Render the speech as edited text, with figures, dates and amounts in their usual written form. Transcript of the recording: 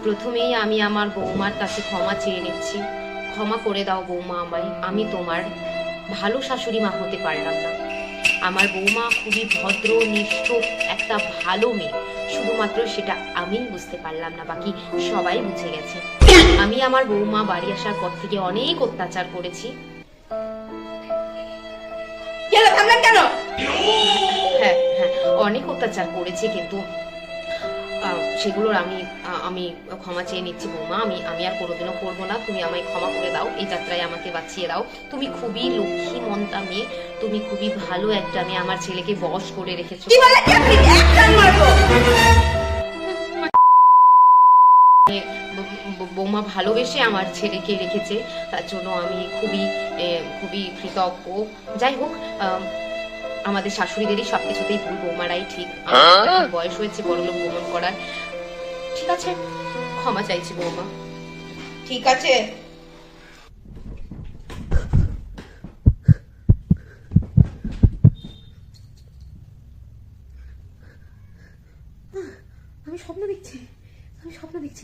প্রথমেই আমি আমার বৌমার কাছে ক্ষমা চেয়ে নিচ্ছি। ক্ষমা করে দাও বৌমা আমায়, আমি তোমার ভালো শাশুড়ি মা হতে পারলাম না। আমার বৌমা খুবই ভদ্র নিষ্ঠ একটা ভালো মেয়ে, শুধুমাত্র সেটা আমিই বুঝতে পারলাম না, বাকি সবাই বুঝে গেছে। আমি আমার বৌমা বাড়ি আসার পর থেকে অনেক অত্যাচার করেছি। কেন থামলেন কেন? হ্যাঁ হ্যাঁ, অনেক অত্যাচার করেছি, কিন্তু সেগুলোর আমি আমি ক্ষমা চেয়ে নিচ্ছি বৌমা। আমি আর কোনোদিনও করবো না। তুমি আমায় ক্ষমা করে দাও, এই যাত্রায় আমাকে বাঁচিয়ে দাও। তুমি খুবই লক্ষ্মী মনটা মেয়ে, তুমি খুবই ভালো একটা মেয়ে, আমার ছেলেকে বশ করে রেখেছো। কি বলে আপনি একটা মারবো? বৌমা ভালোবেসে আমার ছেলেকে রেখেছে, তার জন্য আমি খুবই খুবই কৃতজ্ঞ। যাই হোক, আমাদের শাশুড়িদেরই সবকিছুতেই ভুল, বৌমারাই ঠিক। আমার এখন বয়স হয়েছে বড়লোক গমন করার। ঠিক আছে, ক্ষমা চাইছি বৌমা। ঠিক আছে। আমি স্বপ্ন দেখছি, আমি স্বপ্ন দেখছি।